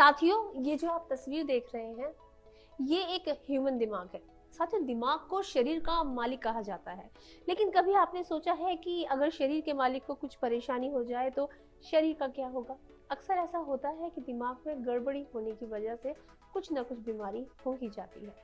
साथियों, ये जो आप तस्वीर देख रहे हैं, ये एक ह्यूमन दिमाग है। साथियों, दिमाग को शरीर का मालिक कहा जाता है। लेकिन कभी आपने सोचा है कि अगर शरीर के मालिक को कुछ परेशानी हो जाए तो शरीर का क्या होगा? अक्सर ऐसा होता है कि दिमाग में गड़बड़ी होने की वजह से कुछ ना कुछ बीमारी हो ही जाती है।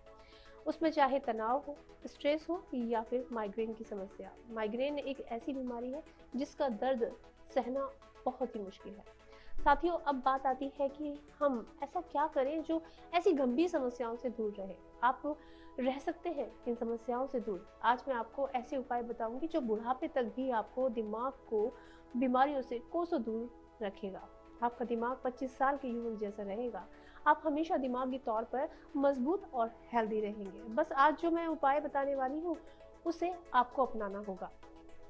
उसमें चाहे तनाव हो, स्ट्रेस हो या फिर माइग्रेन की समस्या। माइग्रेन एक ऐसी बीमारी है जिसका दर्द सहना बहुत ही मुश्किल है। साथियों, अब बात आती है कि हम ऐसा क्या करें जो ऐसी गंभीर समस्याओं से दूर रहे। आप रह सकते हैं इन समस्याओं से दूर। आज मैं आपको ऐसे उपाय बताऊंगी जो बुढ़ापे तक भी आपको दिमाग को बीमारियों से कोसों दूर रखेगा। आपका दिमाग 25 साल के युवक जैसा रहेगा। आप हमेशा दिमागी तौर पर मजबूत और हेल्दी रहेंगे। बस आज जो मैं उपाय बताने वाली हूँ उसे आपको अपनाना होगा।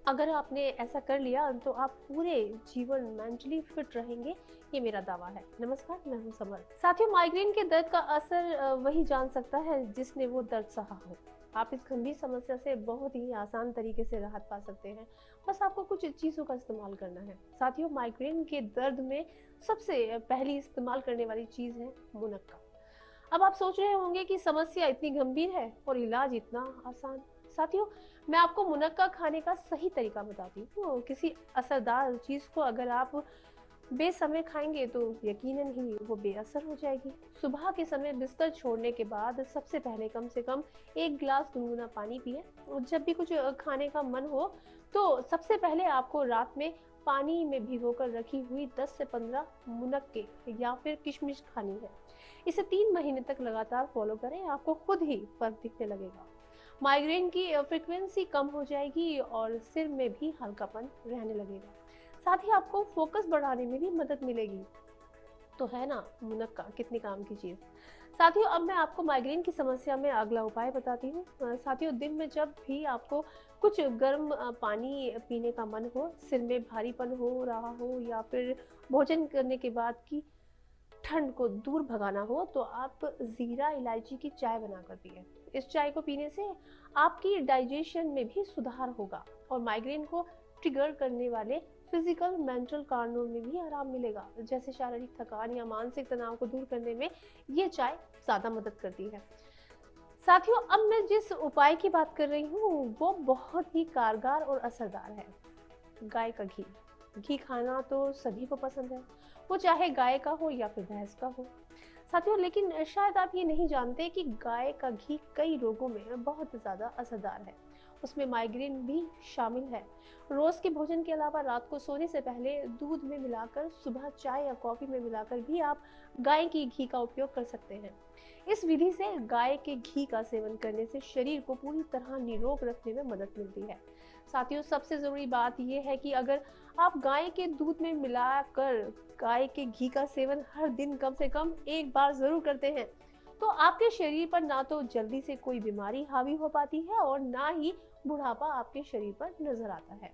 अगर आपने ऐसा कर लिया तो आप पूरे जीवन मेंटली फिट रहेंगे, ये मेरा दावा है। नमस्कार, मैं हूं समर। साथियों, माइग्रेन के दर्द का असर वही जान सकता है जिसने वो दर्द सहा हो। आप इस गंभीर समस्या से बहुत ही आसान तरीके से राहत पा सकते हैं। बस आपको कुछ चीजों का इस्तेमाल करना है। साथियों, माइग्रेन के दर्द में सबसे पहली इस्तेमाल करने वाली चीज है मुनक्का। अब आप सोच रहे होंगे कि समस्या इतनी गंभीर है और इलाज इतना आसान। साथियों, मैं आपको मुनक्का खाने का सही तरीका बताती हूँ। किसी असरदार चीज को अगर आप बेसमय खाएंगे तो यकीनन ही वो बेअसर हो जाएगी। सुबह के समय बिस्तर छोड़ने के बाद सबसे पहले कम से कम 1 गिलास गुनगुना पानी पिए। और जब भी कुछ खाने का मन हो तो सबसे पहले आपको रात में पानी में भिगोकर रखी हुई 10 से 15 मुनक्के या फिर किशमिश खानी है। इसे 3 महीने तक लगातार फॉलो करें, आपको खुद ही फर्क दिखने लगेगा। माइग्रेन की फ्रीक्वेंसी कम हो जाएगी और सिर में भी हल्कापन रहने लगेगा। साथ ही आपको फोकस बढ़ाने में भी मदद मिलेगी। तो है ना मुनक्का कितनी काम की चीज। साथियों, अब मैं आपको माइग्रेन की समस्या में अगला उपाय बताती हूँ। साथियों, दिन में जब भी आपको कुछ गर्म पानी पीने का मन हो, सिर में भारीपन हो रहा हो या फिर भोजन करने के बाद की ठंड को दूर भगाना हो तो आप जीरा इलायची की चाय बनाकर पिए। इस चाय को पीने से आपकी डाइजेशन में भी सुधार होगा और माइग्रेन को ट्रिगर करने वाले फिजिकल मेंटल कारणों में भी आराम मिलेगा, जैसे शारीरिक थकान या मानसिक तनाव को दूर करने में ये चाय ज्यादा मदद करती है। साथियों, अब मैं जिस उपाय की बात कर रही हूँ वो बहुत ही कारगर और असरदार है। गाय का घी। घी खाना तो सभी को पसंद है, वो चाहे गाय का हो या फिर भैंस का हो। साथियों, लेकिन शायद आप ये नहीं जानते कि गाय का घी कई रोगों में बहुत ज्यादा असरदार है। उसमें माइग्रेन भी शामिल है। रोज के भोजन के अलावा रात को सोने से पहले दूध में मिलाकर, सुबह चाय या कॉफी में मिलाकर भी आप गाय की घी का उपयोग कर सकते हैं। इस विधि से गाय के घी का सेवन करने से शरीर को पूरी तरह निरोग रखने में मदद मिलती है। साथियों, सबसे जरूरी बात यह है कि अगर आप गाय के दूध में मिलाकर गाय के घी का सेवन हर दिन कम से कम 1 बार जरूर करते हैं तो आपके शरीर पर ना तो जल्दी से कोई बीमारी हावी हो पाती है और ना ही बुढ़ापा आपके शरीर पर नजर आता है।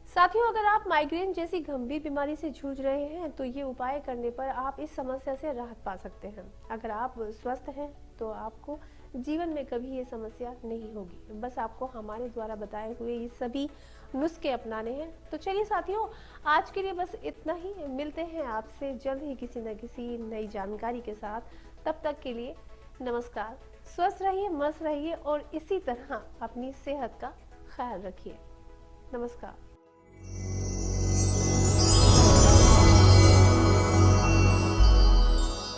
साथियों, अगर आप माइग्रेन जैसी गंभीर बीमारी से जूझ रहे हैं तो ये उपाय करने पर आप इस समस्या से राहत पा सकते हैं। अगर आप स्वस्थ हैं तो आपको जीवन में कभी ये समस्या नहीं होगी। बस आपको हमारे द्वारा बताए हुए ये सभी नुस्खे अपनाने हैं। तो चलिए साथियों, आज के लिए बस इतना ही। मिलते हैं आपसे जल्द ही किसी न किसी नई जानकारी के साथ। तब तक के लिए नमस्कार। स्वस्थ रहिए, मस्त रहिए और इसी तरह अपनी सेहत का ख्याल रखिए। नमस्कार।